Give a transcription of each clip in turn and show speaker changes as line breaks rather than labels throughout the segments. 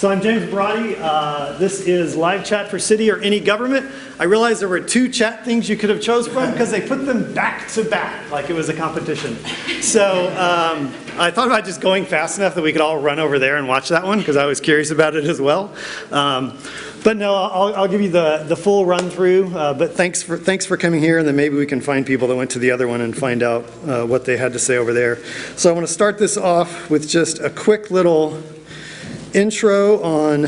So I'm James Buratti. This is live chat for city or any government. I realized there were 2 chat things you could have chose from because they put them back to back like it was a competition. So I thought about just going fast enough that we could all run over there and watch that one because I was curious about it as well. But no, I'll give you the full run through. But thanks for coming here, and then maybe we can find people that went to the other one and find out what they had to say over there. So I want to start this off with just a quick little intro on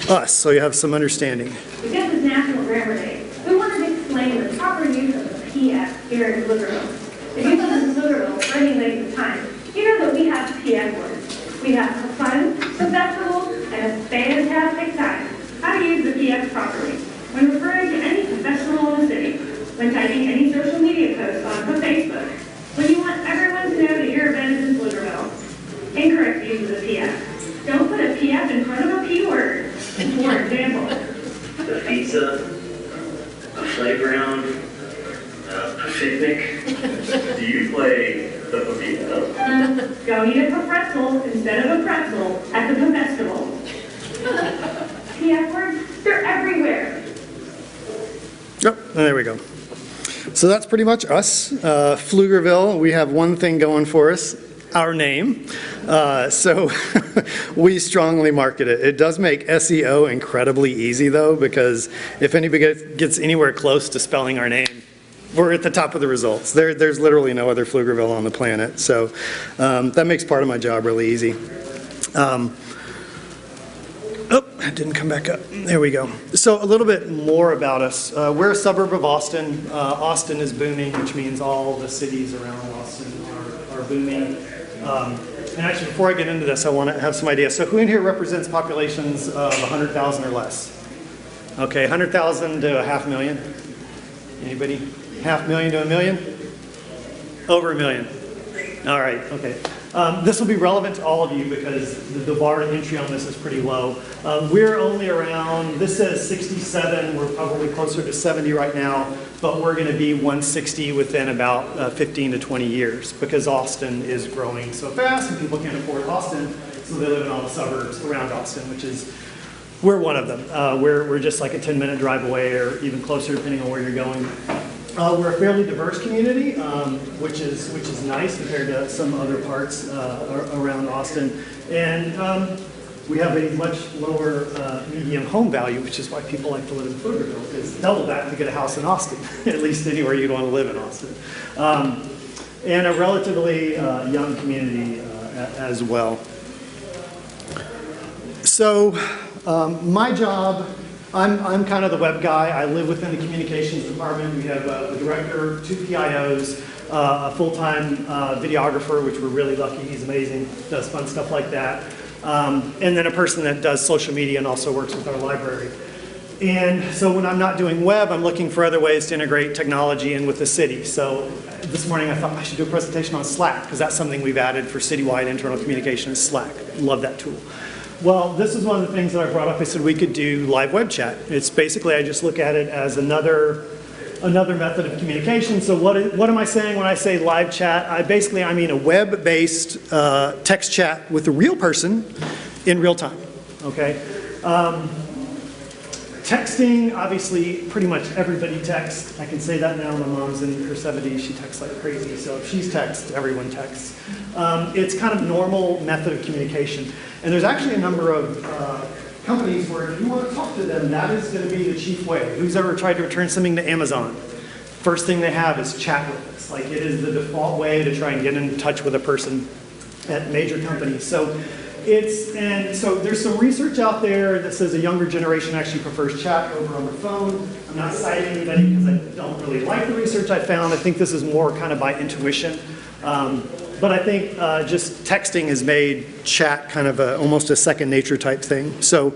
us, so you have some understanding.
Because it's National Grammar Day, we wanted to explain the proper use of the PF here in Pflugerville. If you live in Pflugerville for any length of time, you know that we have PF words. We have a fun, professional, and a fantastic time. How to use the PF properly when referring to any professional in the city, when typing any social media post on Facebook, when you want everyone to know that your event is in Pflugerville. Incorrect use of the PF. Don't put a PF in front of a P word. For example,
the pizza, a playground, a picnic. Do you play the pizza?
Don't eat a pretzel instead of a pretzel at the festival. PF words, they're everywhere.
Oh, there we go. So that's pretty much us. Pflugerville, we have one thing going for us. Our name. So we strongly market it. It does make SEO incredibly easy though, because if anybody gets anywhere close to spelling our name, we're at the top of the results. There's literally no other Pflugerville on the planet. So that makes part of my job really easy. Oh, it didn't come back up. There we go. So a little bit more about us. We're a suburb of Austin. Austin is booming, which means all the cities around Austin are booming. And actually, before I get into this, I want to have some ideas. So who in here represents populations of 100,000 or less? Okay, 100,000 to 500,000. Anybody? 500,000 to 1 million? Over 1 million. All right, okay. This will be relevant to all of you because the bar to entry on this is pretty low. We're only around, this says 67, we're probably closer to 70 right now, but we're going to be 160 within about 15 to 20 years because Austin is growing so fast and people can't afford Austin, so they live in all the suburbs around Austin, which is, we're one of them. We're just like a 10-minute drive away or even closer depending on where you're going. We're a fairly diverse community, which is nice compared to some other parts around Austin. And we have a much lower median home value, which is why people like to live in Pflugerville. It's double that to get a house in Austin, at least anywhere you'd want to live in Austin. And a relatively young community as well. So my job, I'm kind of the web guy. I live within the communications department. We have a director, 2 PIOs, a full-time videographer, which we're really lucky. He's amazing, does fun stuff like that. And then a person that does social media and also works with our library. And so when I'm not doing web, I'm looking for other ways to integrate technology in with the city. So this morning I thought I should do a presentation on Slack, because that's something we've added for citywide internal communication is Slack. Love that tool. Well, this is one of the things that I brought up. I said we could do live web chat. It's basically, I just look at it as another method of communication. So what am I saying when I say live chat? I mean a web-based text chat with a real person in real time, okay? Texting, obviously, pretty much everybody texts. I can say that now. My mom's in her 70s. She texts like crazy. So if she's texts, everyone texts. It's kind of normal method of communication. And there's actually a number of companies where if you want to talk to them, that is going to be the chief way. Who's ever tried to return something to Amazon? First thing they have is chat with us. Like it is the default way to try and get in touch with a person at major companies. So so there's some research out there that says a younger generation actually prefers chat over on the phone. I'm not citing anybody because I don't really like the research I found. I think this is more kind of by intuition. But I think just texting has made chat kind of almost a second nature type thing. So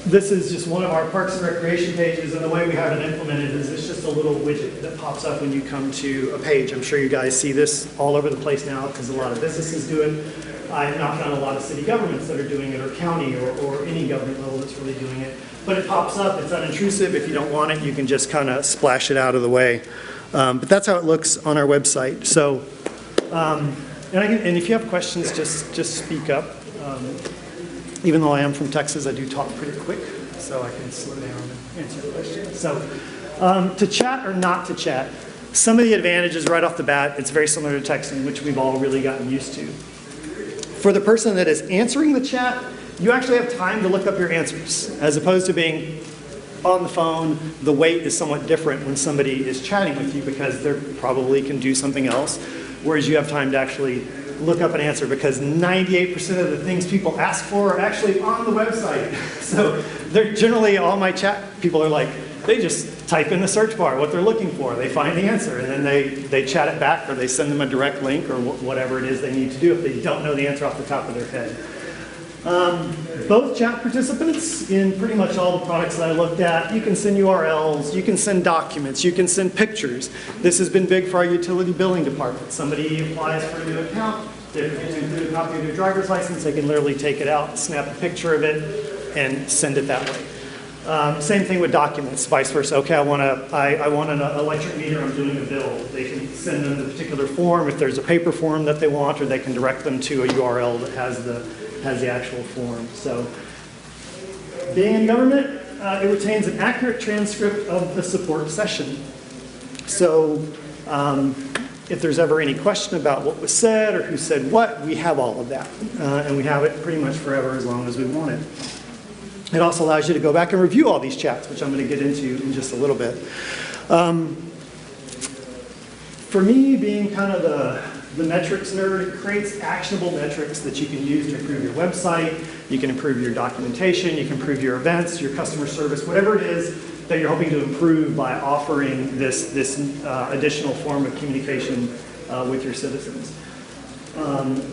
this is just one of our Parks and Recreation pages, and the way we have it implemented is it's just a little widget that pops up when you come to a page. I'm sure you guys see this all over the place now because a lot of businesses do it. I have not found a lot of city governments that are doing it, or county, or any government level that's really doing it. But it pops up, it's unintrusive. If you don't want it, you can just kind of splash it out of the way. But that's how it looks on our website. So, and if you have questions, just speak up. Even though I am from Texas, I do talk pretty quick, so I can slow down and answer questions. So to chat or not to chat, some of the advantages right off the bat, it's very similar to texting, which we've all really gotten used to. For the person that is answering the chat, you actually have time to look up your answers, as opposed to being on the phone. The wait is somewhat different when somebody is chatting with you because they probably can do something else, whereas you have time to actually look up an answer because 98% of the things people ask for are actually on the website. So they're generally, all my chat people are like, they just type in the search bar what they're looking for, they find the answer, and then they chat it back or they send them a direct link or whatever it is they need to do if they don't know the answer off the top of their head. Both chat participants in pretty much all the products that I looked at, you can send URLs, you can send documents, you can send pictures. This has been big for our utility billing department. Somebody applies for a new account, they include a copy of their driver's license, they can literally take it out, snap a picture of it, and send it that way. Same thing with documents, vice versa. Okay, I want an electric meter, I'm doing a bill. They can send them the particular form if there's a paper form that they want, or they can direct them to a URL that has the actual form. So being in government, it retains an accurate transcript of the support session. So if there's ever any question about what was said or who said what, we have all of that. And we have it pretty much forever as long as we want it. It also allows you to go back and review all these chats, which I'm going to get into in just a little bit. For me, being kind of the metrics nerd, it creates actionable metrics that you can use to improve your website, you can improve your documentation, you can improve your events, your customer service, whatever it is that you're hoping to improve by offering this additional form of communication with your citizens.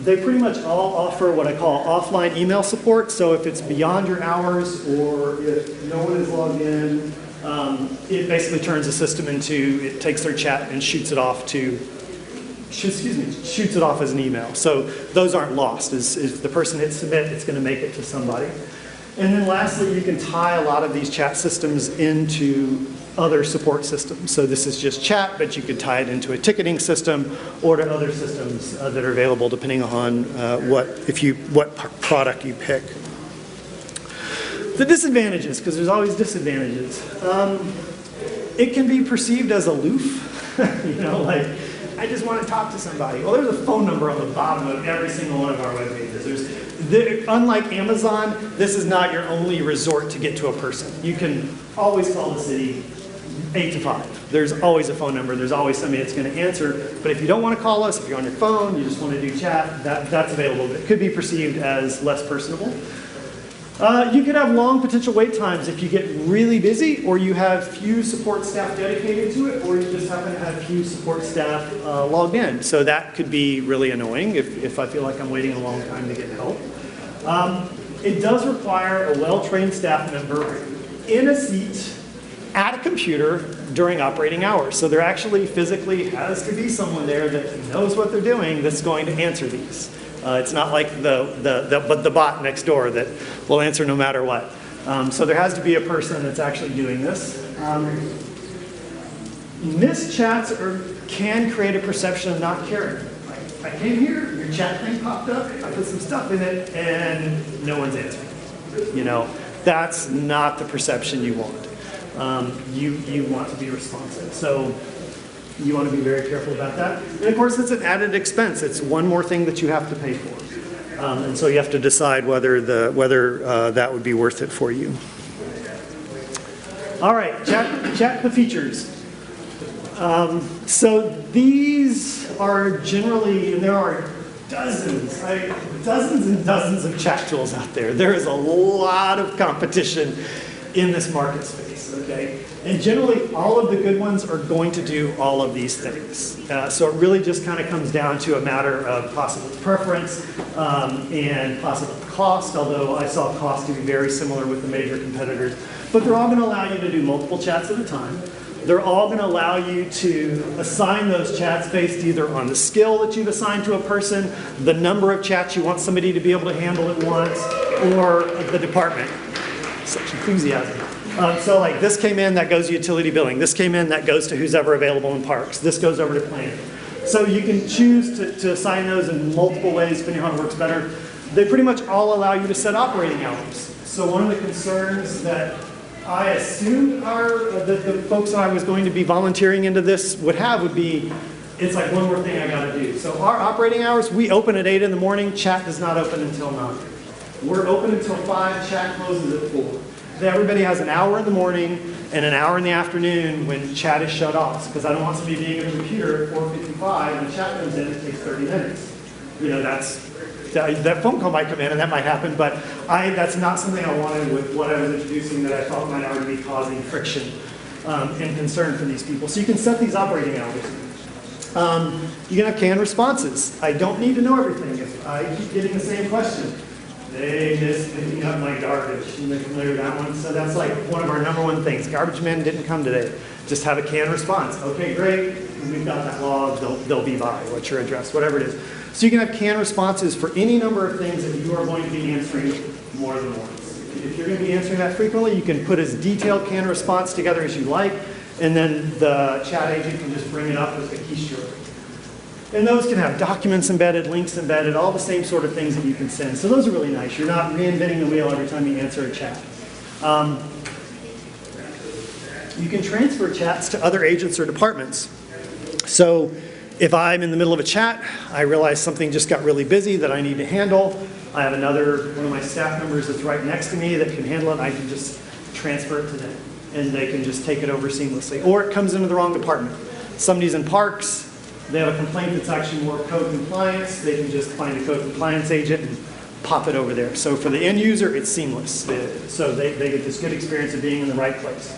They pretty much all offer what I call offline email support. So if it's beyond your hours or if no one is logged in, it basically turns the system into, it takes their chat and shoots it off as an email. So those aren't lost. As the person hits submit, it's going to make it to somebody. And then lastly, you can tie a lot of these chat systems into other support systems. So this is just chat, but you could tie it into a ticketing system or to other systems that are available depending on what product you pick. The disadvantages, because there's always disadvantages. It can be perceived as aloof, like, I just want to talk to somebody. Well, there's a phone number on the bottom of every single one of our web pages. Unlike Amazon, this is not your only resort to get to a person. You can always call the city 8 to 5. There's always a phone number. There's always somebody that's going to answer. But if you don't want to call us, if you're on your phone, you just want to do chat, that's available. It could be perceived as less personable. You could have long potential wait times if you get really busy, or you have few support staff dedicated to it, or you just happen to have few support staff logged in. So that could be really annoying if I feel like I'm waiting a long time to get help. It does require a well-trained staff member in a seat at a computer during operating hours. So there actually physically has to be someone there that knows what they're doing that's going to answer these. It's not like the bot next door that will answer no matter what. So there has to be a person that's actually doing this. Missed chats can create a perception of not caring. Like, I came here, your chat thing popped up, I put some stuff in it, and no one's answering. That's not the perception you want. You want to be responsive. So you want to be very careful about that. And of course, it's an added expense. It's one more thing that you have to pay for. And so you have to decide whether that would be worth it for you. All right, chat the features. So these are generally, and there are dozens and dozens of chat tools out there. There is a lot of competition in this market space, okay? And generally, all of the good ones are going to do all of these things. So it really just kind of comes down to a matter of possible preference and possible cost, although I saw cost to be very similar with the major competitors. But they're all going to allow you to do multiple chats at a time. They're all going to allow you to assign those chats based either on the skill that you've assigned to a person, the number of chats you want somebody to be able to handle at once, or the department. Such enthusiasm. So like this came in, that goes to utility billing. This came in, that goes to who's ever available in parks. This goes over to planning. So you can choose to assign those in multiple ways depending on what works better. They pretty much all allow you to set operating hours. So one of the concerns that I assumed the folks that I was going to be volunteering into this would be, it's like one more thing I got to do. So our operating hours, we open at 8 in the morning, chat does not open until 9. We're open until 5, chat closes at 4. Then everybody has an hour in the morning and an hour in the afternoon when chat is shut off, because I don't want somebody being at a computer at 4:55 and the chat comes in, it takes 30 minutes. You know, that phone call might come in and that might happen, but that's not something I wanted with what I was introducing that I thought might already be causing friction and concern for these people. So you can set these operating hours. You can have canned responses. I don't need to know everything. If I keep getting the same question, they missed picking up my garbage. You're familiar with that one? So that's like one of our #1 things. Garbage men didn't come today. Just have a canned response. Okay, great. We've got that log. They'll be by. What's your address? Whatever it is. So you can have canned responses for any number of things that you are going to be answering more than once. If you're going to be answering that frequently, you can put as detailed canned response together as you like, and then the chat agent can just bring it up as a keystroke. And those can have documents embedded, links embedded, all the same sort of things that you can send. So those are really nice. You're not reinventing the wheel every time you answer a chat. You can transfer chats to other agents or departments. So if I'm in the middle of a chat, I realize something just got really busy that I need to handle, I have one of my staff members that's right next to me that can handle it, I can just transfer it to them. And they can just take it over seamlessly. Or it comes into the wrong department. Somebody's in parks, they have a complaint that's actually more code compliance, they can just find a code compliance agent and pop it over there. So for the end user, it's seamless. So they get this good experience of being in the right place.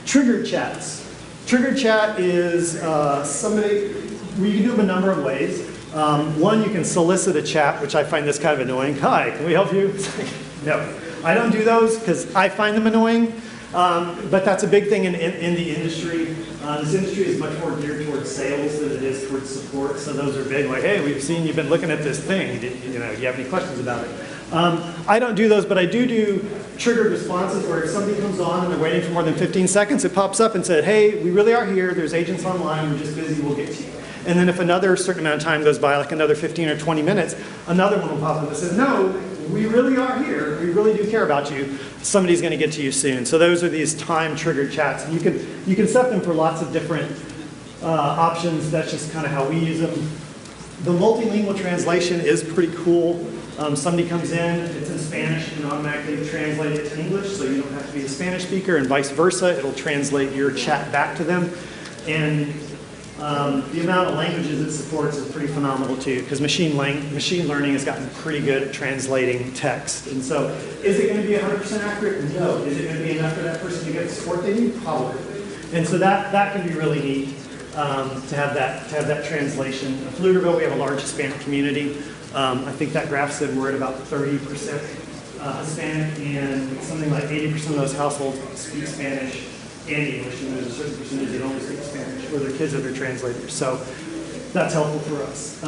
Triggered chats. Triggered chat is you can do them a number of ways. One, you can solicit a chat, which I find this kind of annoying. Hi, can we help you? No, I don't do those because I find them annoying. But that's a big thing in the industry. This industry is much more geared towards sales than it is towards support. So those are big, like, hey, we've seen you've been looking at this thing. Do you have any questions about it? I don't do those, but I do triggered responses where if somebody comes on and they're waiting for more than 15 seconds, it pops up and said, hey, we really are here. There's agents online. We're just busy. We'll get to you. And then if another certain amount of time goes by, like another 15 or 20 minutes, another one will pop up and says, no, we really are here. We really do care about you. Somebody's going to get to you soon. So those are these time-triggered chats. And you can set them for lots of different options. That's just kind of how we use them. The multilingual translation is pretty cool. Somebody comes in, it's in Spanish, you can automatically translate it to English, so you don't have to be a Spanish speaker, and vice versa. It'll translate your chat back to them. And the amount of languages it supports is pretty phenomenal too, because machine learning has gotten pretty good at translating text. And so, is it going to be 100% accurate? No. Is it going to be enough for that person to get the support they need? Probably. And so that can be really neat to have that translation. In Pflugerville, we have a large Hispanic community. I think that graph said we're at about 30% Hispanic, and something like 80% of those households speak Spanish and English, and there's a certain percentage that only speak Spanish, or their kids are their translators. So that's helpful for us.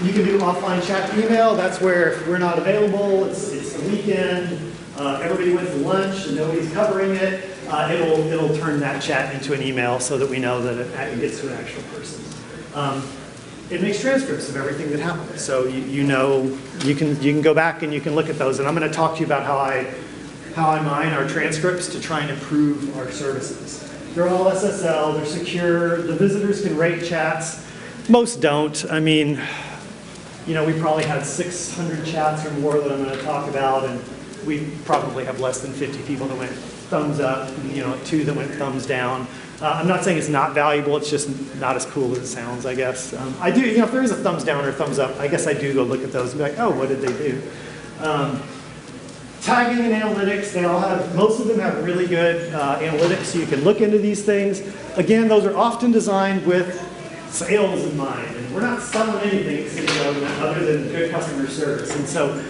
You can do offline chat email. That's where if we're not available, it's the weekend, everybody went to lunch and nobody's covering it, it'll turn that chat into an email so that we know that it gets to an actual person. It makes transcripts of everything that happened. So you can go back and you can look at those. And I'm going to talk to you about how I mine our transcripts to try and improve our services. They're all SSL, they're secure, the visitors can rate chats. Most don't. I mean, we probably had 600 chats or more that I'm going to talk about, and we probably have less than 50 people that went thumbs up, 2 that went thumbs down. I'm not saying it's not valuable, it's just not as cool as it sounds, I guess. I do, if there is a thumbs down or thumbs up, I guess I do go look at those and be like, oh, what did they do? Tagging and analytics, most of them have really good analytics, so you can look into these things. Again, those are often designed with sales in mind, and we're not selling anything other than good customer service. And so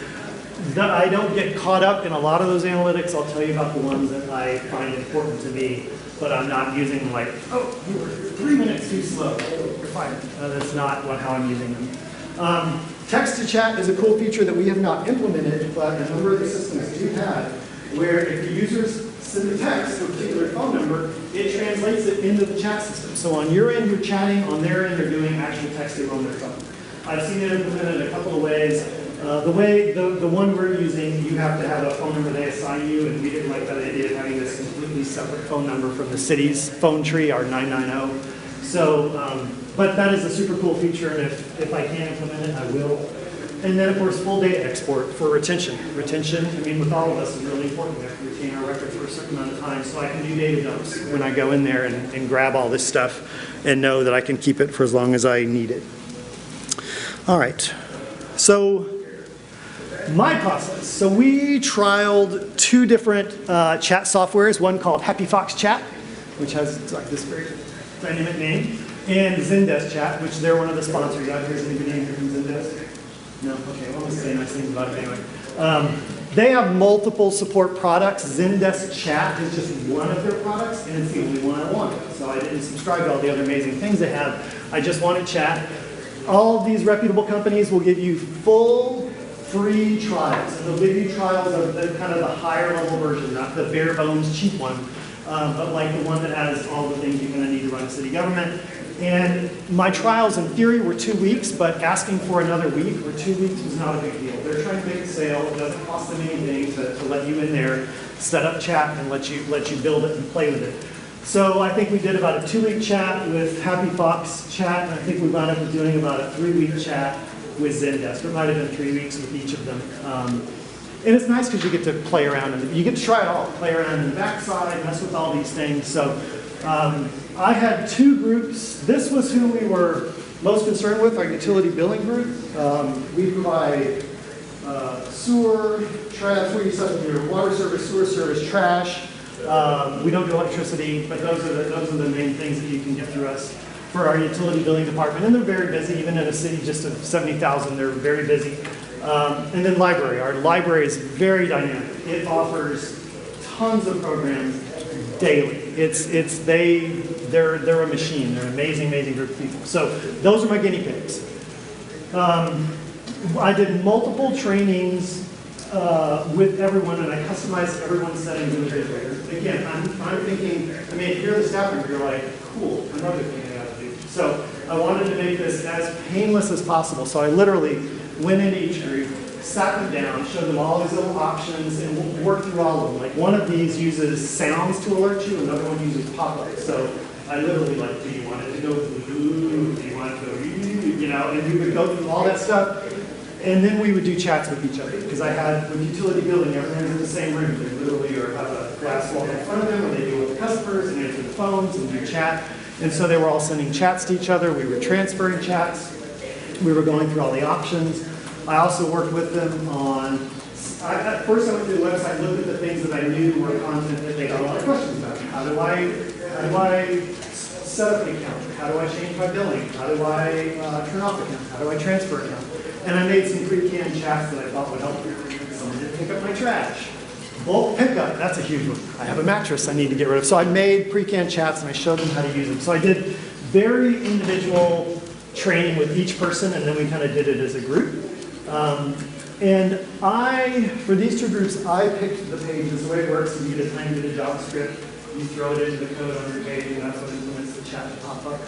I don't get caught up in a lot of those analytics. I'll tell you about the ones that I find important to me, but I'm not using them like, oh, you were 3 minutes too slow. You're fine. That's not how I'm using them. Text to chat is a cool feature that we have not implemented, but a number of the systems do have, where if the users send a text to a particular phone number, it translates it into the chat system. So on your end, you're chatting. On their end, they're doing actual texting on their phone. I've seen it implemented a couple of ways. The one we're using, you have to have a phone number they assign you, and we didn't like that idea of having this completely separate phone number from the city's phone tree, our 990. So, but that is a super cool feature, and if I can implement it, I will. And then, of course, full data export for retention. Retention, I mean, with all of us is really important. We have to retain our records for a certain amount of time, so I can do data dumps when I go in there and grab all this stuff and know that I can keep it for as long as I need it. All right, so my process. So we trialed 2 different chat softwares, one called Happy Fox Chat, which has like this very dynamic name, and Zendesk Chat, which they're one of the sponsors out here. Is anybody in here from Zendesk? No? Okay, well, I'm going to say nice things about it anyway. They have multiple support products. Zendesk Chat is just one of their products, and it's the only one I wanted. So I didn't subscribe to all the other amazing things they have. I just wanted chat. All of these reputable companies will give you full free trials. And they'll give you trials of the kind of the higher level version, not the bare bones cheap one, but like the one that has all the things you're going to need to run a city government. And my trials in theory were 2 weeks, but asking for another week or 2 weeks was not a big deal. They're trying to make a sale. It doesn't cost them anything to let you in there, set up chat, and let you build it and play with it. So I think we did about a 2-week chat with Happy Fox Chat, and I think we wound up doing about a 3-week chat with Zendesk. It might have been 3 weeks with each of them. And it's nice because you get to play around, and you get to try it all. Play around in the backside, mess with all these things. So I had 2 groups. This was who we were most concerned with, our utility billing group. We provide sewer, trash, that's where you set your water service, sewer service, trash. We don't do electricity, but those are the main things that you can get through us for our utility billing department. And they're very busy, even in a city just of 70,000, they're very busy. And then library. Our library is very dynamic. It offers tons of programs daily. They're a machine. They're an amazing group of people. So those are my guinea pigs. I did multiple trainings with everyone, and I customized everyone's settings individually. Again, I'm thinking, I mean, if you're the staff member, you're like, cool, another thing I got to do. So I wanted to make this as painless as possible. So I literally went into each group, sat them down, showed them all these little options, and worked through all of them. Like one of these uses sounds to alert you, another one uses pop-ups. So I literally like, do you want it to go through, do you want it to go, you know, and we would go through all that stuff. And then we would do chats with each other, because I had, with utility billing, everyone's in the same room. They literally have a glass wall in front of them, and they deal with the customers and answer the phones and do chat. And so they were all sending chats to each other. We were transferring chats. We were going through all the options. I also worked with them on, at first I went to the website, looked at the things that I knew were content that they got a lot of questions about. How do I set up an account? How do I change my billing? How do I turn off account? How do I transfer account? And I made some pre-canned chats that I thought would help. Someone did pick up my trash. Bulk pickup, that's a huge one. I have a mattress I need to get rid of. So I made pre-canned chats and I showed them how to use them. So I did very individual training with each person, and then we kind of did it as a group. And for these 2 groups, I picked the pages. The way it works is you get a tiny bit of JavaScript, you throw it into the code on your page, and that's what implements the chat to pop up.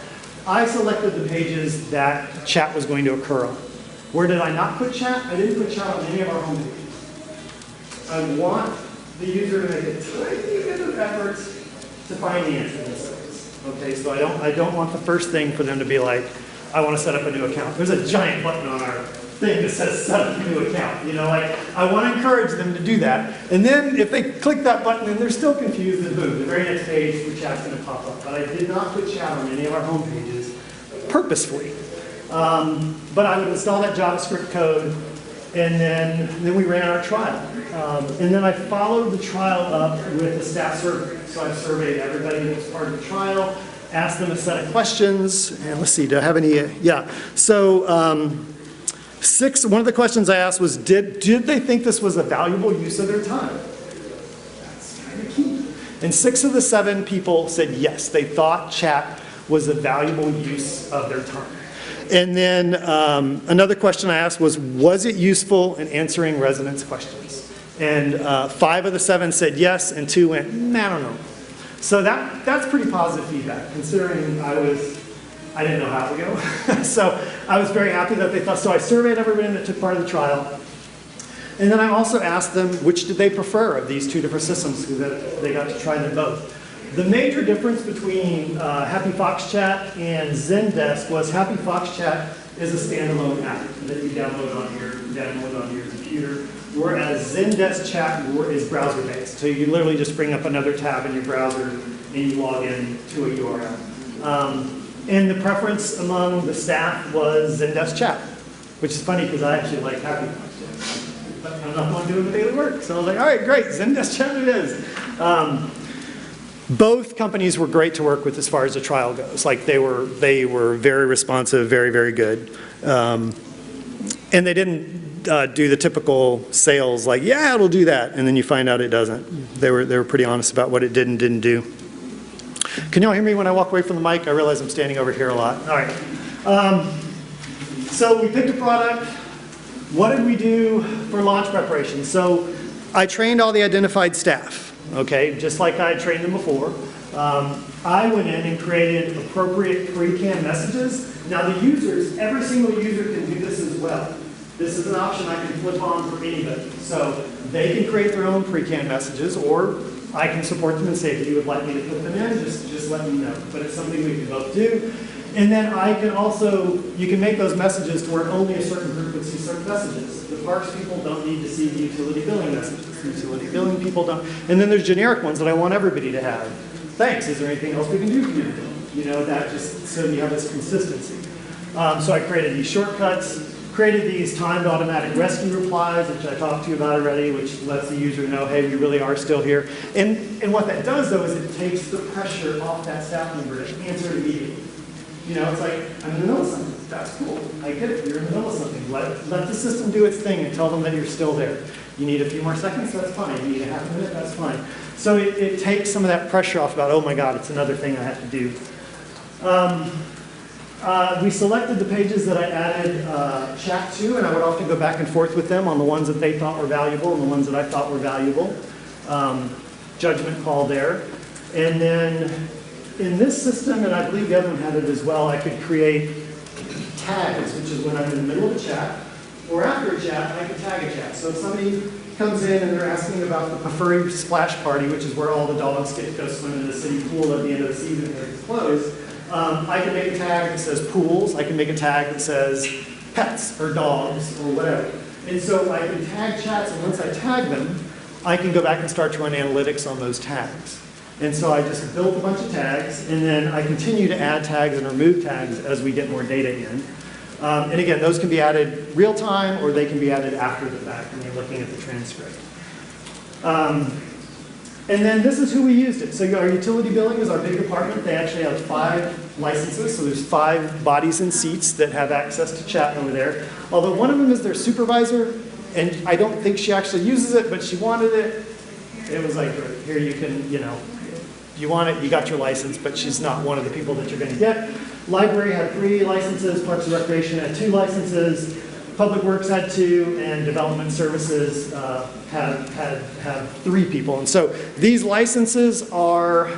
I selected the pages that chat was going to occur on. Where did I not put chat? I didn't put chat on any of our home pages. I want the user to make a tiny bit of effort to find the answer in this place. Okay, so I don't want the first thing for them to be like, I want to set up a new account. There's a giant button on our thing that says set up a new account. You know, like I want to encourage them to do that. And then if they click that button and they're still confused, then boom, the very next page, the chat's going to pop up. But I did not put chat on any of our home pages purposefully. But I would install that JavaScript code, and then we ran our trial. And then I followed the trial up with a staff survey. So I surveyed everybody that was part of the trial, asked them a set of questions, and let's see, do I have any? Yeah. So one of the questions I asked was, did they think this was a valuable use of their time? That's kind of key. And 6 of the 7 people said yes, they thought chat was a valuable use of their time. And then another question I asked was it useful in answering residents' questions? And 5 of the 7 said yes, and 2 went, I don't know. So that's pretty positive feedback, considering I was I didn't know how to go. So I was very happy that they thought, so I surveyed everybody that took part of the trial. And then I also asked them which did they prefer of these two different systems, because they got to try them both. The major difference between Happy Fox Chat and Zendesk was Happy Fox Chat is a standalone app that you download onto your computer, whereas Zendesk Chat is browser-based. So you literally just bring up another tab in your browser and you log in to a URL. And the preference among the staff was Zendesk Chat, which is funny because I actually like Happy Fox Chat. But I'm not going to do the daily work. So I was like, all right, great, Zendesk Chat it is. Both companies were great to work with as far as the trial goes. Like they were very responsive, very, very good. And they didn't do the typical sales like, yeah, it'll do that. And then you find out it doesn't. They were pretty honest about what it did and didn't do. Can y'all hear me when I walk away from the mic? I realize I'm standing over here a lot. All right. So we picked a product. What did we do for launch preparation? So I trained all the identified staff, okay, just like I had trained them before. I went in and created appropriate pre-canned messages. Now the users, every single user can do this as well. This is an option I can flip on for anybody. So they can create their own pre-canned messages, or I can support them and say, if you would like me to put them in, just let me know. But it's something we can both do. And then I can also, you can make those messages to where only a certain group would see certain messages. The parks people don't need to see the utility billing messages. The utility billing people don't. And then there's generic ones that I want everybody to have. Thanks, is there anything else we can do for you? You know, that just, so you have this consistency. So I created these shortcuts. Created these timed automatic rescue replies, which I talked to you about already, which lets the user know, hey, we really are still here. And what that does, though, is it takes the pressure off that staff member to answer immediately. You know, it's like, I'm in the middle of something. That's cool. I get it. You're in the middle of something. Let the system do its thing and tell them that you're still there. You need a few more seconds? That's fine. You need a half a minute? That's fine. So it takes some of that pressure off about, oh my God, it's another thing I have to do. We selected the pages that I added chat to, and I would often go back and forth with them on the ones that they thought were valuable and the ones that I thought were valuable. Judgment call there. And then in this system, and I believe the other one had it as well, I could create tags, which is when I'm in the middle of a chat, or after a chat, I could tag a chat. So if somebody comes in and they're asking about the Pafuri Splash Party, which is where all the dogs get to go swim in the city pool at the end of the season because it's closed, I can make a tag that says pools. I can make a tag that says pets or dogs or whatever. And so I can tag chats, and once I tag them, I can go back and start to run analytics on those tags. And so I just built a bunch of tags, and then I continue to add tags and remove tags as we get more data in. And again, those can be added real time, or they can be added after the fact when you're looking at the transcript. And then this is who we used it. So our utility billing is our big department. They actually have 5 licenses, so there's 5 bodies and seats that have access to chat over there. Although one of them is their supervisor, and I don't think she actually uses it, but she wanted it. It was like, here you can, you know, you want it, you got your license, but she's not one of the people that you're going to get. Library had 3 licenses, Parks and Recreation had 2 licenses, Public Works had 2, and Development Services had 3 people. And so these licenses are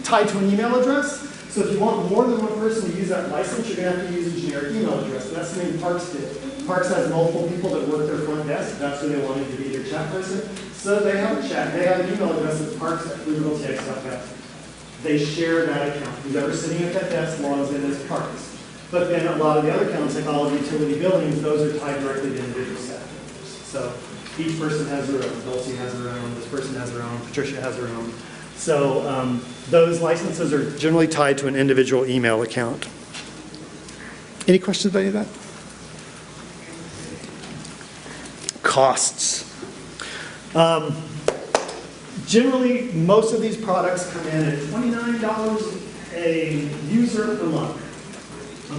tied to an email address. So if you want more than one person to use that license, you're going to have to use a generic email address. And that's something Parks did. Parks has multiple people that work their front desk. That's who they wanted to be their chat person. So they have a chat. They have an email address that's parks@liberaltx.gov. They share that account. Whoever's sitting at that desk logs in as Parks. But then a lot of the other accounts, like all of utility billings, those are tied directly to individual staff members. So each person has their own. Dulcie has her own. This person has their own. Patricia has her own. So those licenses are generally tied to an individual email account. Any questions about any of that? Costs. Generally, most of these products come in at $29 a user per month.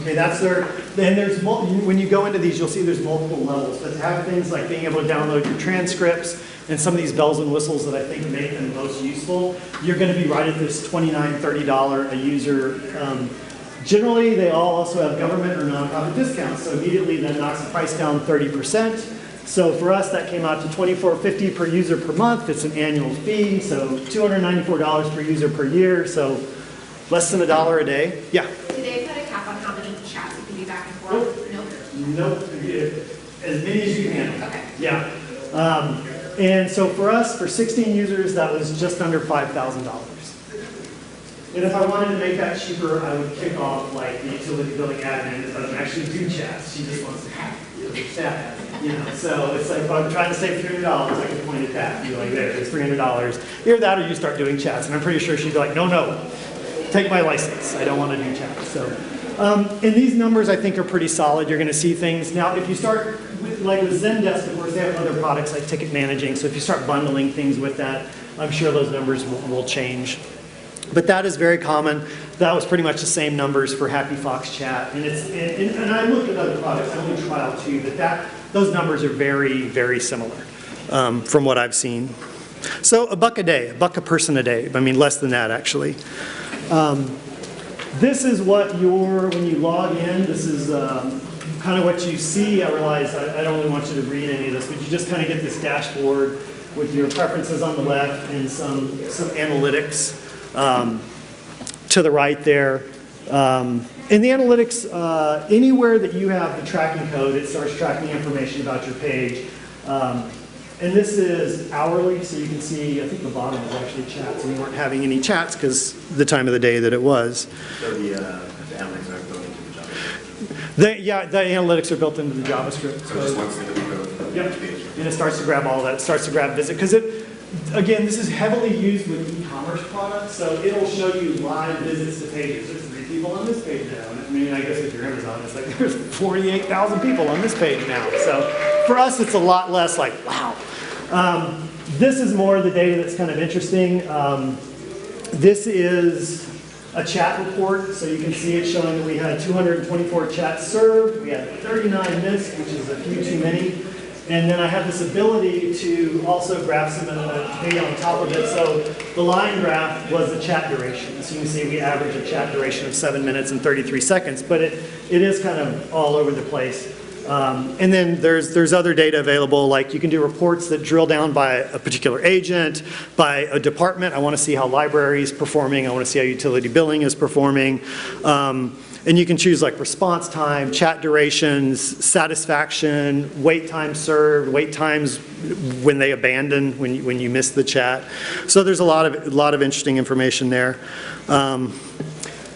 Okay, that's their, and there's, when you go into these, you'll see there's multiple levels. But to have things like being able to download your transcripts and some of these bells and whistles that I think make them most useful, you're going to be right at this $29, $30 a user. Generally, they all also have government or nonprofit discounts, so immediately that knocks the price down 30%. So for us, that came out to $24.50 per user per month. It's an annual fee, so $294 per user per year. So Less than $1 a day? Yeah.
Do they put a cap on how many chats you can do back and forth? Nope.
Nope. As many as you can handle.
Okay.
Yeah. And so for us, for 16 users, that was just under $5,000. And if I wanted to make that cheaper, I would kick off like the utility billing admin that doesn't actually do chats. She just wants to have the staff. You know, so it's like if I'm trying to save $300, I can point at that. Be like, there, it's $300. Either that or you start doing chats. And I'm pretty sure she'd be like, no, no, take my license. I don't want to do chats. So, and these numbers I think are pretty solid. You're going to see things. Now, if you start, like with Zendesk, of course, they have other products like ticket managing. So if you start bundling things with that, I'm sure those numbers will change. But that is very common. That was pretty much the same numbers for Happy Fox Chat. And and I looked at other products. I only trial two, but those numbers are very, very similar from what I've seen. So $1 a day, $1 a person a day. I mean, less than that actually. This is what when you log in, this is kind of what you see. I realize I don't really want you to read any of this, but you just kind of get this dashboard with your preferences on the left and some analytics to the right there. In the analytics, anywhere that you have the tracking code, it starts tracking information about your page. And this is hourly, so you can see, I think the bottom is actually chats. We weren't having any chats because the time of the day that it was.
So the analytics are built into the JavaScript?
The analytics are built into the JavaScript.
So just once the code
Yep, and it starts to grab all that. It starts to grab visit, because again, this is heavily used with e-commerce products, so it'll show you live visits to pages. There's 3 people on this page now. I mean, I guess if you're Amazon, it's like there's 48,000 people on this page now. So for us, it's a lot less like, wow. This is more the data that's kind of interesting. This is a chat report, so you can see it showing that we had 224 chats served. We had 39 missed, which is a few too many. And then I have this ability to also graph some data on top of it. So the line graph was the chat duration. So you can see we average a chat duration of 7 minutes and 33 seconds, but it is kind of all over the place. And then there's other data available, like you can do reports that drill down by a particular agent, by a department. I want to see how library is performing. I want to see how utility billing is performing. And you can choose like response time, chat durations, satisfaction, wait time served, wait times when they abandon, when you miss the chat. So there's a lot of interesting information there.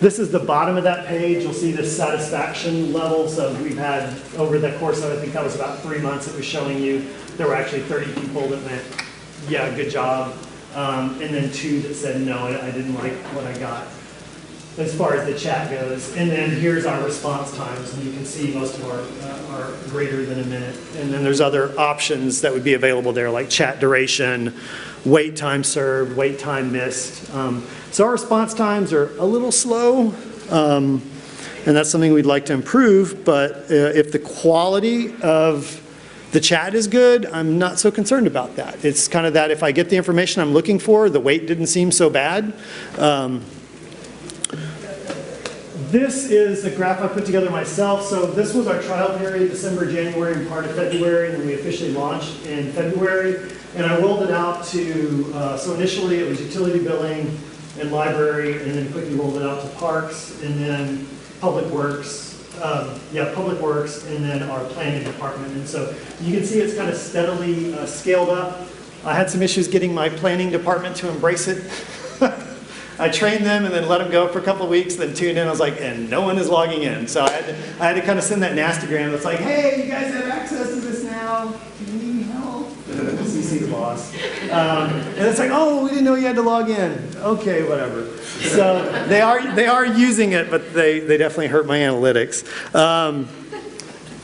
This is the bottom of that page. You'll see the satisfaction level. So we've had, over the course of, I think that was about 3 months, it was showing you there were actually 30 people that went, yeah, good job. And then 2 that said, no, I didn't like what I got, as far as the chat goes. And then here's our response times, and you can see most of our are greater than a minute. And then there's other options that would be available there, like chat duration, wait time served, wait time missed. So our response times are a little slow, and that's something we'd like to improve, but if the quality of the chat is good, I'm not so concerned about that. It's kind of that if I get the information I'm looking for, the wait didn't seem so bad. This is a graph I put together myself. So this was our trial period, December, January, and part of February, and then we officially launched in February. And I rolled it out to, so initially it was utility billing and library, and then quickly rolled it out to parks, and then public works, public works, and then our planning department. And so you can see it's kind of steadily scaled up. I had some issues getting my planning department to embrace it. I trained them and then let them go for a couple of weeks, then tuned in. I was like, and no one is logging in. So I had to kind of send that nastygram that's like, hey, you guys have access to this now. Do you need help? CC the boss. And it's like, oh, we didn't know you had to log in. Okay, whatever. So they are using it, but they definitely hurt my analytics.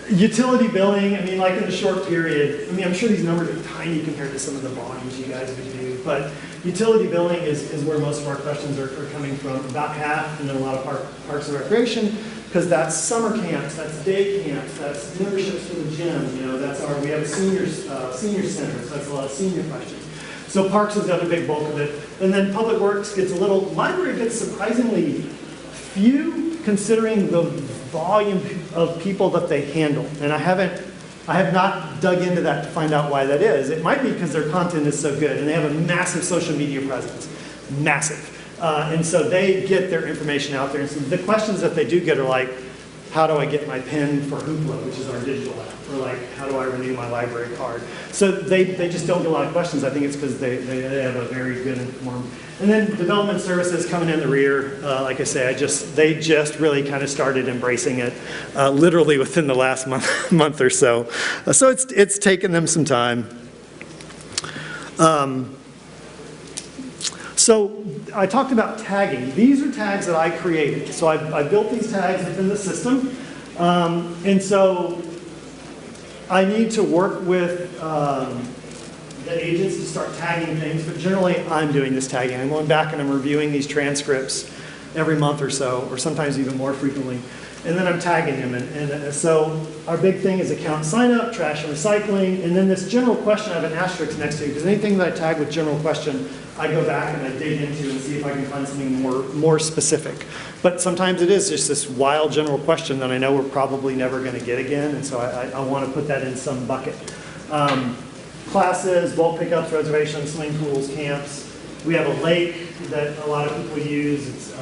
Utility billing, I mean, like in a short period, I mean, I'm sure these numbers are tiny compared to some of the volumes you guys would do, but utility billing is where most of our questions are coming from, about half, and then a lot of parks and recreation, because that's summer camps, that's day camps, that's memberships for the gym, you know, we have a senior center, so that's a lot of senior questions. So parks is the other big bulk of it. And then public works gets library gets surprisingly few considering the volume of people that they handle. And I have not dug into that to find out why that is. It might be because their content is so good and they have a massive social media presence. Massive. And so they get their information out there. And so the questions that they do get are like, how do I get my PIN for Hoopla, which is our digital app? Or like, how do I renew my library card? So they just don't get a lot of questions. I think it's because they have a very good informed. And then development services coming in the rear. Like I say, they just really kind of started embracing it literally within the last month or so. So it's taken them some time. So I talked about tagging. These are tags that I created. So I built these tags within the system. And so I need to work with the agents to start tagging things, but generally I'm doing this tagging. I'm going back and I'm reviewing these transcripts every month or so, or sometimes even more frequently. And then I'm tagging them. And so our big thing is account sign up, trash and recycling, and then this general question I have an asterisk next to, because anything that I tag with general question, I go back and I dig into and see if I can find something more specific. But sometimes it is just this wild general question that I know we're probably never going to get again, and so I want to put that in some bucket. Classes, bulk pickups, reservations, swimming pools, camps. We have a lake that a lot of people use,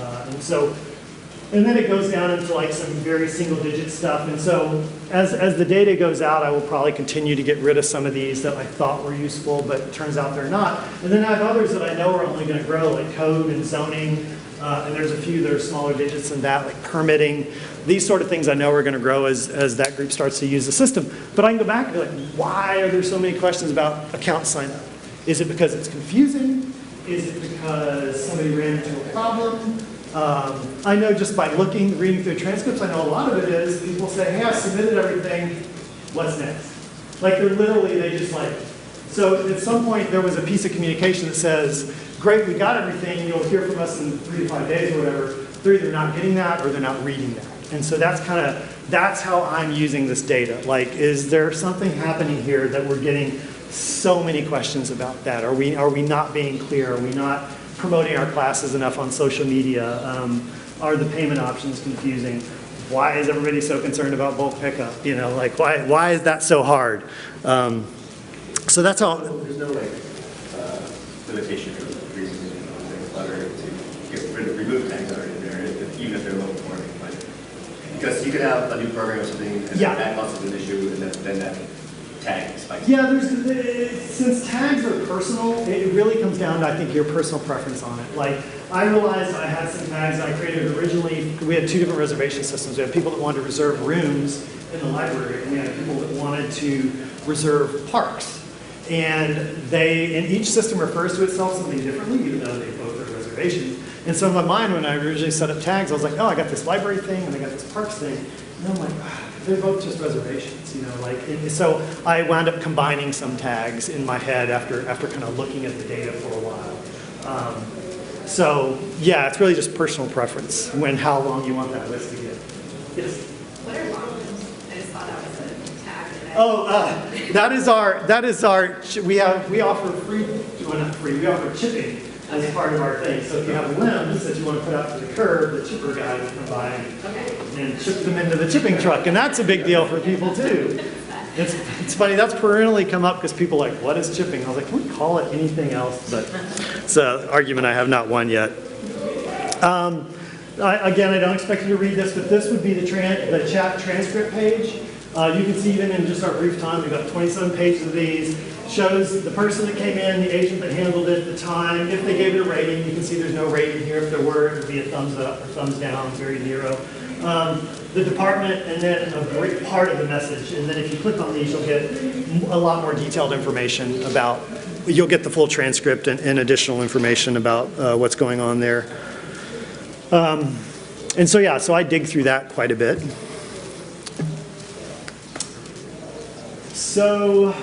and then it goes down into like some very single-digit stuff. And so as the data goes out, I will probably continue to get rid of some of these that I thought were useful, but it turns out they're not. And then I have others that I know are only going to grow, like code and zoning. And there's a few that are smaller digits than that, like permitting. These sort of things I know are going to grow as that group starts to use the system. But I can go back and be like, why are there so many questions about account sign up? Is it because it's confusing? Is it because somebody ran into a problem? I know just by reading through transcripts, I know a lot of it is people say, hey, I submitted everything, what's next? Like they're literally, they just like, so at some point there was a piece of communication that says, great, we got everything, you'll hear from us in 3 to 5 days or whatever. They're either not getting that or they're not reading that. And so that's how I'm using this data. Like, is there something happening here that we're getting so many questions about that? Are we not being clear? Are we not promoting our classes enough on social media? Are the payment options confusing? Why is everybody so concerned about bulk pickup? You know, like why is that so hard? So that's all.
There's no like limitation for reasons in the letter to get rid of remove tags that are in there, even if they're low performing. Because you could have a new program or something, and that causes an issue, and then that tag spikes.
Yeah, since tags are personal, it really comes down to, I think, your personal preference on it. Like, I realized I had some tags that I created originally. We had 2 different reservation systems. We had people that wanted to reserve rooms in the library, and we had people that wanted to reserve parks. And each system refers to itself something differently, even though they both are reservations. And so in my mind, when I originally set up tags, I was like, oh, I got this library thing, and I got this parks thing. And I'm like, they're both just reservations, you know. Like, so I wound up combining some tags in my head after kind of looking at the data for a while. So yeah, it's really just personal preference how long you want that list to get. Yes.
What are long lists? I just thought that was a tag.
Oh, that is our. We offer free. Well, not free. We offer chipping as part of our thing. So if you have limbs that you want to put out to the curb, the chipper guy will come by and chip them into the chipping truck, and that's a big deal for people too. It's funny, that's perennially come up because people are like, what is chipping? I was like, can we call it anything else? But it's an argument I have not won yet. Again, I don't expect you to read this, but this would be the chat transcript page. You can see even in just our brief time, we've got 27 pages of these. Shows the person that came in, the agent that handled it, the time, if they gave it a rating. You can see there's no rating here. If there were, it would be a thumbs up or thumbs down, very narrow. The department, and then a great part of the message. And then if you click on these, you'll get a lot more detailed information about, you'll get the full transcript and additional information about what's going on there. And so, yeah, so I dig through that quite a bit. So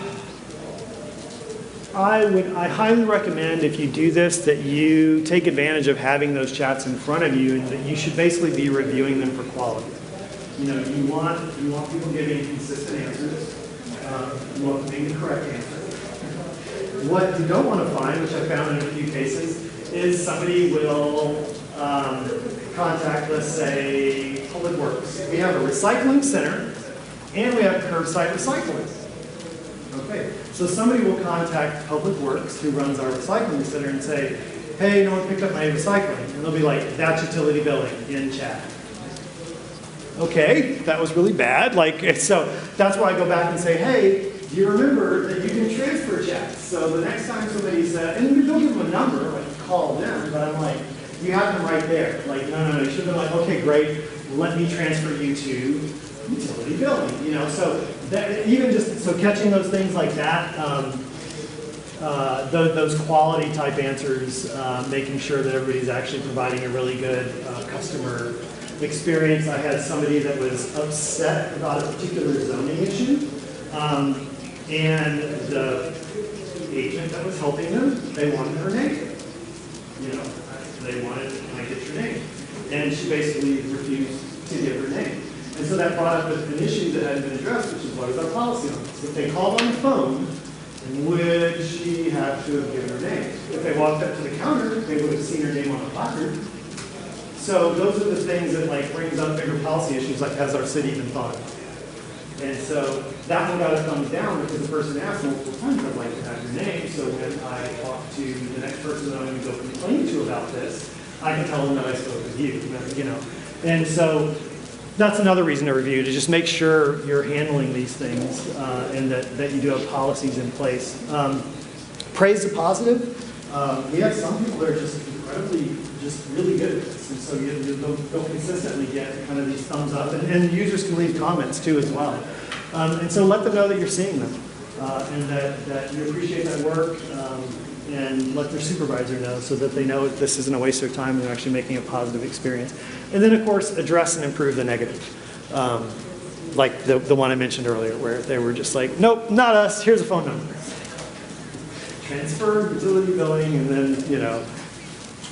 I highly recommend, if you do this, that you take advantage of having those chats in front of you, and that you should basically be reviewing them for quality. You know, you want people giving consistent answers. You want them being the correct answer. What you don't want to find, which I found in a few cases, is somebody will contact, let's say, Public Works. We have a recycling center, and we have curbside recycling. Okay, so somebody will contact Public Works, who runs our recycling center, and say, hey, no one picked up my recycling. And they'll be like, that's utility billing in chat. Okay, that was really bad. Like, so that's why I go back and say, hey, do you remember that you can transfer checks? So the next time somebody said, and you don't give them a number, like call them, but I'm like, you have them right there. Like, no, you should have been like, okay, great, let me transfer you to utility billing. You know, so that, even just so catching those things like that, those quality type answers, making sure that everybody's actually providing a really good customer experience. I had somebody that was upset about a particular zoning issue, and the agent that was helping them, they wanted her name. You know, they wanted, can I get your name? And she basically refused to give her name. And so that brought up an issue that hadn't been addressed, which is what is our policy on this? If they called on the phone, would she have to have given her name? If they walked up to the counter, they would have seen her name on a placard. So those are the things that like brings up bigger policy issues, like has our city even thought of? And so that one got a thumbs down because the person asked multiple times, I'd like to have your name, so when I talk to the next person that I'm going to go complain to about this, I can tell them that I spoke with you, know. And so that's another reason to review, to just make sure you're handling these things and that you do have policies in place. Praise the positive. We have some people that are just incredibly, just really good at this. And so they'll consistently get kind of these thumbs up. And users can leave comments too as well. And so let them know that you're seeing them and that you appreciate that work. And let their supervisor know so that they know this isn't a waste of time and they're actually making a positive experience. And then, of course, address and improve the negative. Like the one I mentioned earlier where they were just like, nope, not us, here's a phone number. Transfer, utility billing, and then, you know,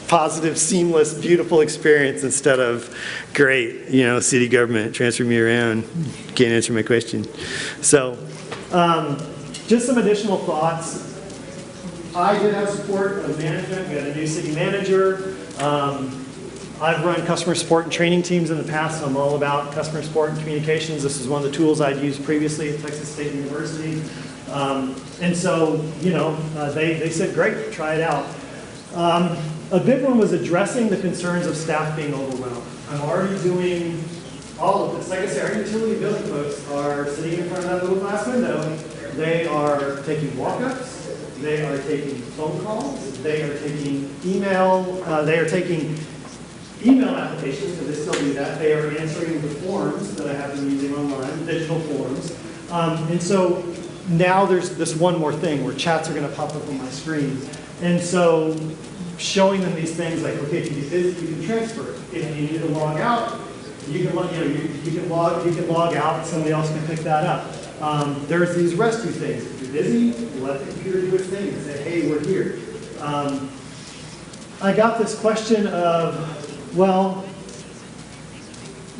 positive, seamless, beautiful experience instead of great, you know, city government, transfer me around, can't answer my question. So just some additional thoughts. I did have support of management. We had a new city manager. I've run customer support and training teams in the past, so I'm all about customer support and communications. This is one of the tools I'd used previously at Texas State University. And so, you know, they said, great, try it out. A big one was addressing the concerns of staff being overwhelmed. I'm already doing all of this. Like I said, our utility billing folks are sitting in front of that little glass window. They are taking walk-ups. They are taking phone calls. They are taking email. They are taking email applications, because they still do that. They are answering the forms that I have been using online, digital forms. And so now there's this one more thing where chats are going to pop up on my screen. And so showing them these things like, okay, if you do this, you can transfer it. If you need to log out, you can log out. Somebody else can pick that up. There's these rescue things. If you're busy, let the computer do its thing and say, hey, we're here. I got this question of, well,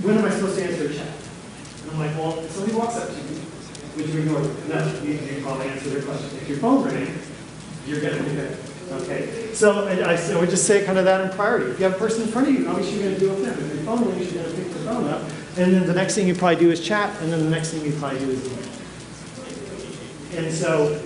when am I supposed to answer a chat? And I'm like, well, if somebody walks up to you, would you ignore them? No, you probably answer their question. If your phone rings, you're going to pick it up. Okay, so I would just say kind of that in priority. If you have a person in front of you, obviously you're going to do it with them. If your phone rings, you're going to pick the phone up. And then the next thing you probably do is chat, and then the next thing you probably do is email. And so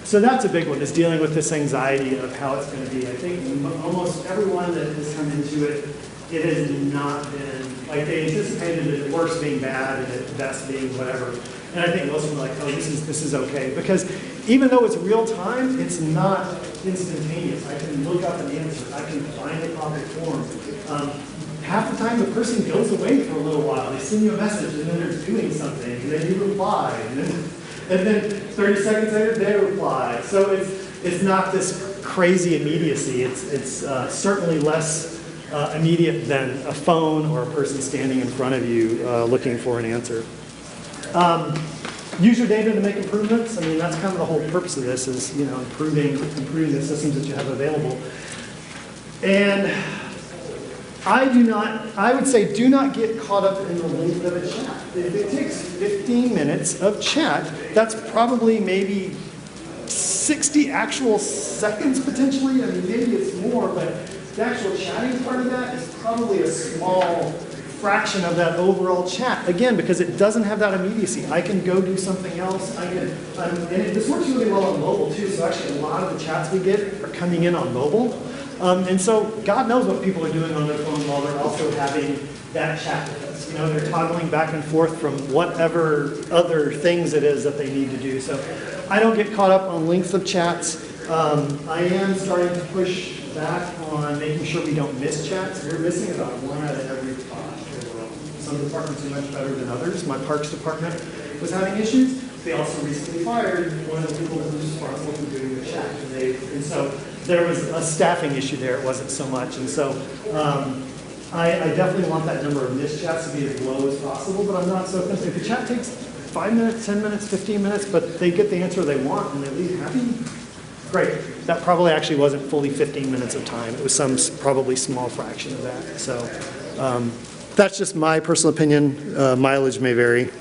so that's a big one, is dealing with this anxiety of how it's going to be. I think almost everyone that has come into it, it has not been, like they anticipated it at worst being bad and at best being whatever. And I think most of them are like, oh, this is okay. Because even though it's real time, it's not instantaneous. I can look up an answer. I can find a proper form. Half the time the person goes away for a little while. They send you a message and then they're doing something and then you reply. And then 30 seconds later they reply. So it's not this crazy immediacy. It's certainly less immediate than a phone or a person standing in front of you looking for an answer. Use your data to make improvements. I mean, that's kind of the whole purpose of this is, you know, improving the systems that you have available. And I would say do not get caught up in the length of a chat. If it takes 15 minutes of chat, that's probably maybe 60 actual seconds potentially. I mean, maybe it's more, but the actual chatting part of that is probably a small fraction of that overall chat. Again, because it doesn't have that immediacy. I can go do something else. This works really well on mobile too. So actually a lot of the chats we get are coming in on mobile. And so God knows what people are doing on their phone while they're also having that chat with us. You know, they're toggling back and forth from whatever other things it is that they need to do. So I don't get caught up on length of chats. I am starting to push back on making sure we don't miss chats. We're missing about 1 out of every 5 overall. Some departments are much better than others. My parks department was having issues. They also recently fired one of the people who was responsible for doing the chat. And so there was a staffing issue there. It wasn't so much. And so I definitely want that number of missed chats to be as low as possible, but I'm not so concerned. If the chat takes 5 minutes, 10 minutes, 15 minutes, but they get the answer they want and they leave happy, great. That probably actually wasn't fully 15 minutes of time. It was some probably small fraction of that. So that's just my personal opinion. Mileage may vary.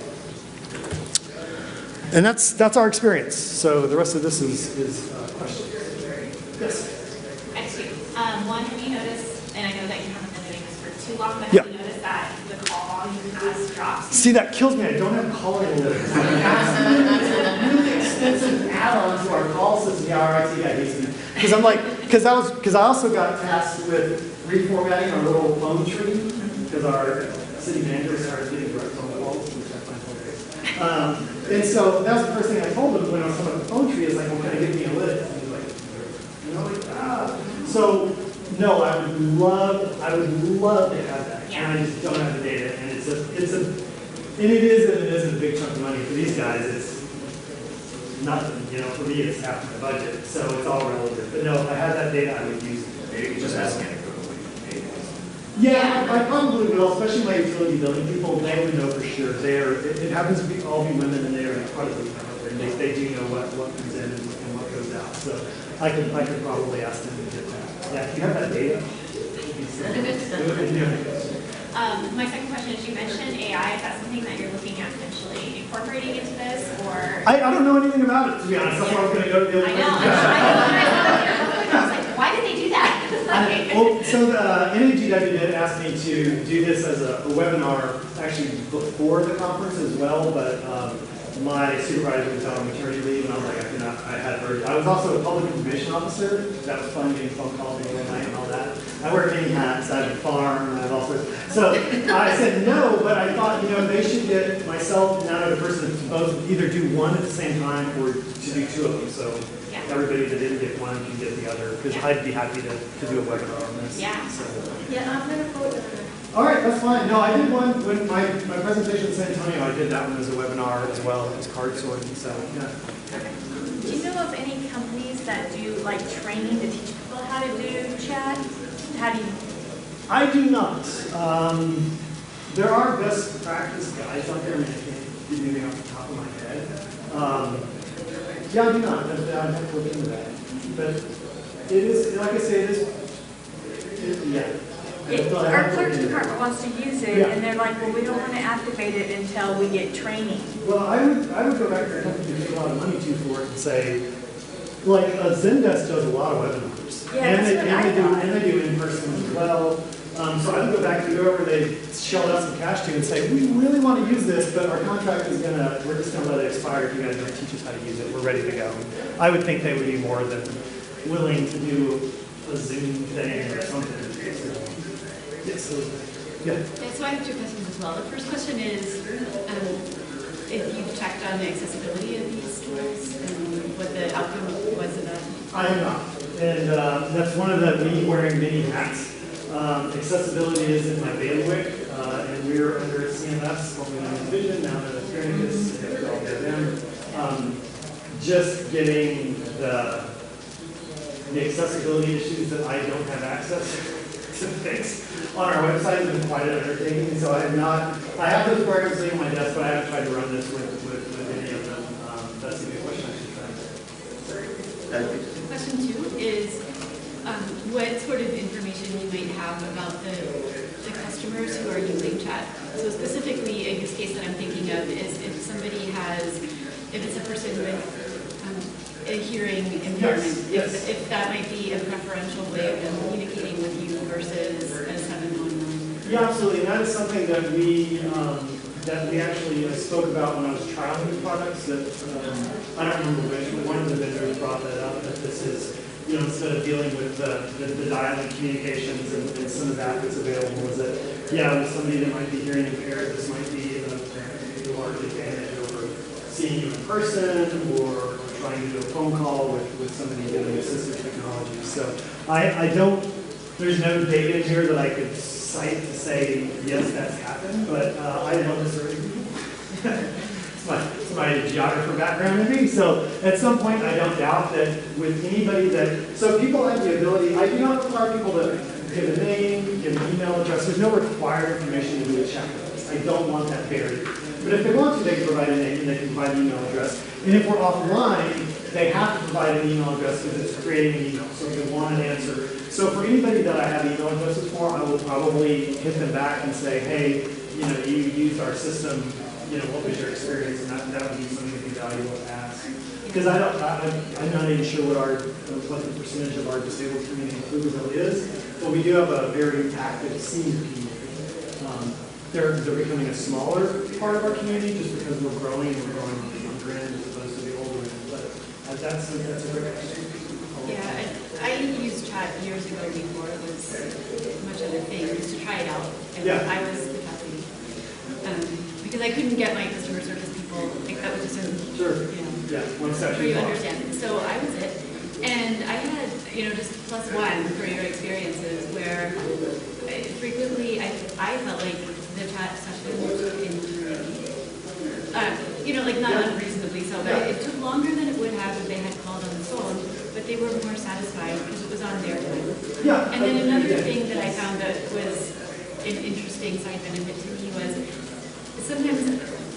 And that's our experience. So the rest of this is questions. Yes?
I have two. One, have you noticed, and I know that you haven't been doing this for too long, but
Yeah.
have you noticed that the call volume has dropped?
See, that kills me. I don't have calling alerts. It's a really expensive add-on to our call system. Yeah, our IT guy hates me. Because I'm like, because I also got tasked with reformatting our little phone tree because our city manager started getting direct phone calls, which I find hilarious. And so that was the first thing I told him when I was talking about the phone tree is like, well, can I give me a list? And he's like, you know, like, ah. So no, I would love to have that.
Yeah.
And I just don't have the data. And and it is a big chunk of money for these guys. It's nothing, you know, for me it's half my budget. So it's all relative. But no, if I had that data, I would use it.
Maybe you could just ask anecdotally.
Yeah, I probably will, especially my utility billing people, they would know for sure. It happens to all be women and they are incredibly talented. And they do know what comes in and what goes out. So I could probably ask them to get that. Yeah, if you have that data.
My second question is, you mentioned AI. Is that something that you're looking at potentially incorporating into this, or?
I don't know anything about it, to be honest. That's why I was going to go to the other
I know. I was like, why did they do that?
Well, so the NAGW did ask me to do this as a webinar actually before the conference as well, but my supervisor was on maternity leave, and I was like, I was also a public information officer. That was fun, getting phone calls in the middle of the night and all that. I wear many hats. I have a farm. I have all sorts. So I said no, but I thought, you know, they should get myself and another person to both either do one at the same time or to do 2 of them. So
Yeah.
everybody that didn't get one can get the other. Because I'd be happy to do a webinar on this.
Yeah.
So.
Yeah, I'm gonna vote.
All right, that's fine. No, I did one when my presentation in San Antonio. I did that one as a webinar as well. It was card sorting. So yeah.
Do you know of any companies that do like training to teach people how to do chat? How do you?
I do not. There are best practice guides out there, and I can't give you anything off the top of my head. Yeah, I do not. I have to look into that. But it is, like I say, yeah.
Our clerk's department wants to use it,
Yeah.
and they're like, well, we don't want to activate it until we get training.
Well, I would go back to the company to pay a lot of money to for it and say, like, Zendesk does a lot of webinars.
Yeah,
and
that's what I thought.
And they do in person as well. So I would go back to whoever they shelled out some cash to and say, we really want to use this, but our contract is we're just gonna let it expire if you guys don't teach us how to use it. We're ready to go. I would think they would be more than willing to do a Zoom thing or something. Yes, yeah.
So I have 2 questions as well. The first question is if you've checked on the accessibility of these tools and what the outcome was of that.
I am not. And that's one of me wearing many hats. Accessibility isn't my bailiwick, and we're under CMS, formerly known as Vision, now known as Granicus, and all of them. Just getting the accessibility issues that I don't have access to fix on our website has been quite an undertaking. So I have those programs sitting on my desk, but I haven't tried to run this with any of them. That's a good question I should try.
Question 2 is what sort of information you might have about the customers who are using chat. So specifically, a use case that I'm thinking of is if it's a person with a hearing impairment, if that might be a preferential way of them communicating with you versus a 711
Yeah, absolutely, and that is something that we actually spoke about when I was trialing the products, that, I don't remember which, but one of the vendors brought that up, that this is, you know, instead of dealing with the dial-in communications and some of that that's available, is that, yeah, with somebody that might be hearing impaired, this might be a large advantage over seeing you in person or trying to do a phone call with somebody doing assistive technology. So I don't, there's no data in here that I could cite to say, yes, that's happened, but I love this already. It's my geographer background maybe. So at some point, I don't doubt that with anybody that, so people have the ability, I do not require people to give a name, give an email address. There's no required information to do a check with us. I don't want that barrier. But if they want to, they can provide a name and they can provide an email address. And if we're offline, they have to provide an email address because it's creating an email. So if they want an answer. So for anybody that I have email addresses for, I will probably hit them back and say, hey, you know, you used our system, you know, what was your experience? And that would be something that would be valuable to ask. Because I'm not even sure what the percentage of our disabled community inclusion is, but we do have a very active senior community. They're becoming a smaller part of our community just because we're growing and we're growing on the younger end as opposed to the older end. But that's a great question.
Yeah, I used chat years ago before it was much of a thing, just to try it out. And
yeah.
I was the happy. Because I couldn't get my customer service people, like that was just in,
sure.
You know,
yeah, one section.
sure you understand. So I was it. And I had, you know, just +1 for your experiences where frequently I felt like the chat session you know, like not unreasonably so, but it took longer than it would have if they had called on the phone, but they were more satisfied because it was on their time.
Yeah.
And then another thing that I found that was an interesting side benefit to me was sometimes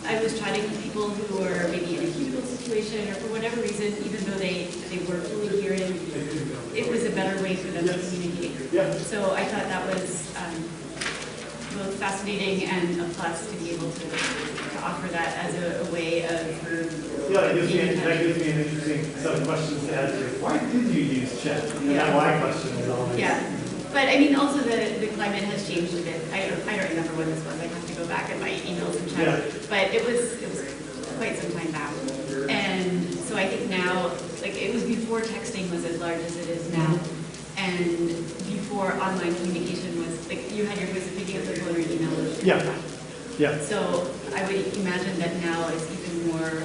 I was chatting with people who were maybe in a cubicle situation or for whatever reason, even though they were fully hearing, it was a better way for them to communicate.
Yeah.
So I thought that was both fascinating and a plus to be able to offer that as a way of
yeah, that gives me an interesting set of questions to add to. Why did you use chat? That why question is always.
Yeah. But I mean, also the climate has changed a bit. I don't remember when this was. I have to go back in my emails and check. Yeah. But it was quite some time back. And so I think now, like it was before texting was as large as it is now. And before online communication was, like you had your ways of picking up the phone or email.
Yeah. Yeah.
So I would imagine that now it's even more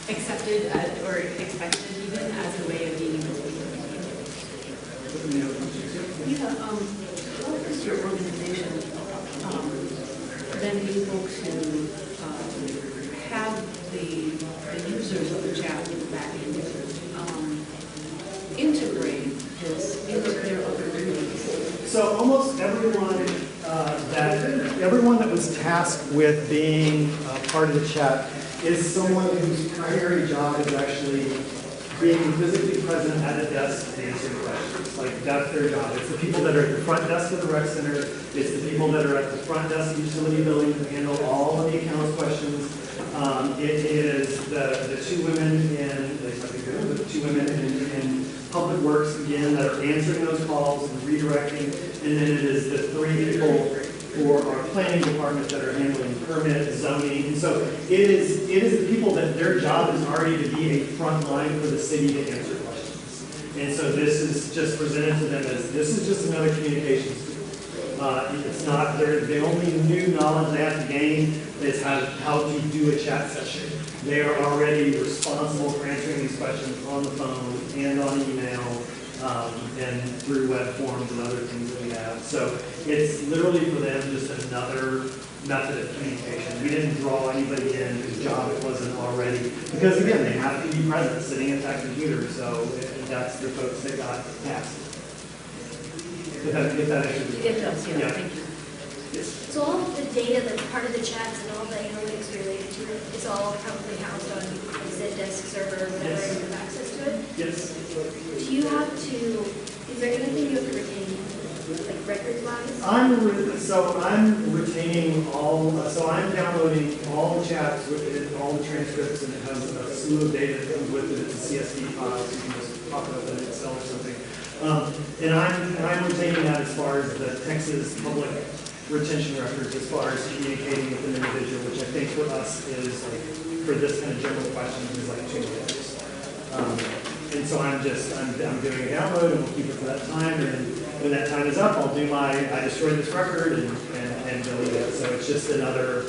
accepted or expected even as a way of being able to communicate.
Yeah, how is your organization then able to have the users of the chat in the back end integrate this into their other duties?
So almost everyone that was tasked with being part of the chat is someone whose primary job is actually being physically present at a desk to answer questions. Like that's their job. It's the people that are at the front desk of the rec center. It's the people that are at the front desk of utility building to handle all of the accounts questions. It is the two women in public works again that are answering those calls and redirecting, and then it is the 3 people for our planning department that are handling permit, zoning, and so it is the people that their job is already to be a front line for the city to answer questions. And so this is just presented to them as this is just another communications tool. It's not the only new knowledge they have to gain is how to do a chat session. They are already responsible for answering these questions on the phone and on email and through web forms and other things that we have. So it's literally for them just another method of communication. We didn't draw anybody in whose job it wasn't already, because again, they have to be present sitting at that computer. So that's the folks that got tasked. If that answers your question.
It does, yeah. Thank you.
Yes.
So all of the data that's part of the chats and all the analytics related to it is all probably housed on a Zendesk server or whatever, and you have access to it?
Yes.
Do you have to, is there anything you have to retain, like records-wise?
I'm retaining all, so I'm downloading all the chats with it, all the transcripts, and it has a slew of data that comes with it. It's a CSV file, so you can just pop it up in Excel or something. And I'm retaining that as far as the Texas public retention records, as far as communicating with an individual, which I think for us is like, for this kind of general question, is like 2 years. And so I'm doing a download, and we'll keep it for that time, and when that time is up, I'll do I destroy this record and delete it. So it's just another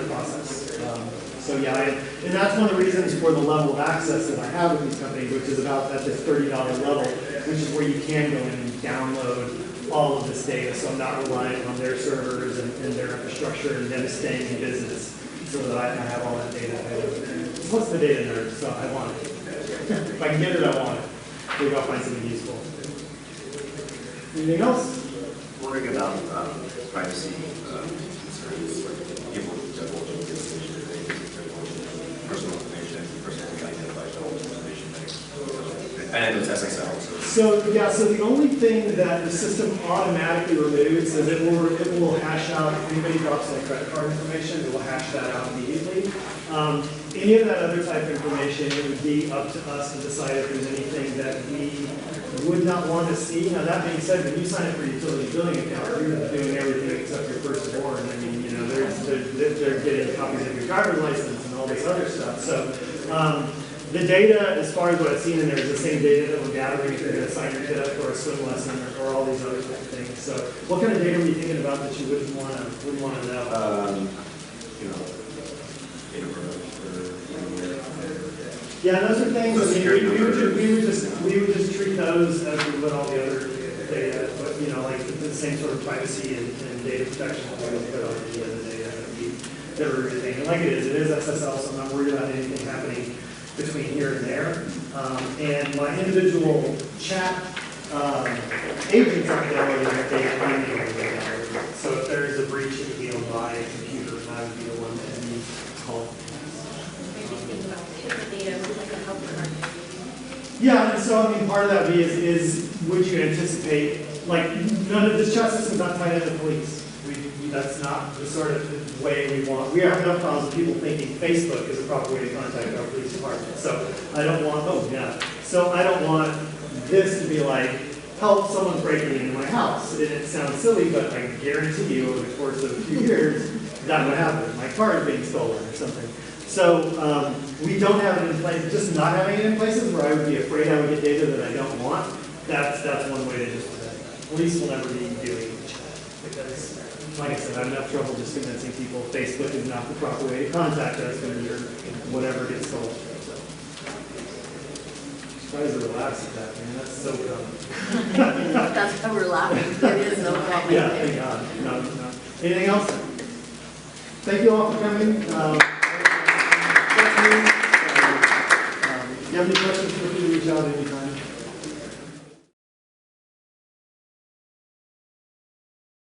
process. So yeah, and that's one of the reasons for the level of access that I have with these companies, which is about at this $30 level, which is where you can go in and download all of this data. So I'm not relying on their servers and their infrastructure and them staying in business, so that I have all that data available. Plus the data nerd, so I want it. If I can get it, I want it. Maybe I'll find something useful. Anything else?
Wondering about privacy concerns, like people divulging personal information, personally identified information, and it's SSL.
So the only thing that the system automatically removes is it will hash out, if anybody drops their credit card information, it will hash that out immediately. Any of that other type of information, it would be up to us to decide if there's anything that we would not want to see. Now that being said, when you sign up for a utility billing account, you're doing everything except your firstborn. I mean, you know, they're getting copies of your driver's license and all this other stuff. So the data, as far as what I've seen in there, is the same data that we're gathering if you're going to sign your kid up for a swim lesson or all these other type of things. So what kind of data were you thinking about that you wouldn't want to know?
You know,
yeah, those are things. I mean, we would just treat those as we would all the other data, but you know, like the same sort of privacy and data protection that we would put on any of the data that we're retaining. Like it is SSL, so I'm not worried about anything happening between here and there. And my individual chat agents aren't downloading that data. I'm the only one downloading it. So if there is a breach, it would be on my computer, and I would be the one that be called. Yeah, and so I mean, part of that is would you anticipate, like, none of this chat system's not tied into police. That's not the sort of way we want. We have enough problems with people thinking Facebook is a proper way to contact our police department. So I don't want, So I don't want this to be like, help someone breaking into my house. And it sounds silly, but I guarantee you over the course of a few years, that would happen. My car is being stolen or something. So we don't have it in place. Just not having it in places where I would be afraid I would get data that I don't want, that's one way to just prevent that. Police will never be doing chat because, like I said, I have enough trouble just convincing people Facebook is not the proper way to contact us when your whatever gets stolen. So. Try to relax at that, man. That's so common.
That's why we're laughing. It is no problem.
Yeah, thank God. No. Anything else? Thank you all for coming. If you have any questions, feel free to reach out anytime.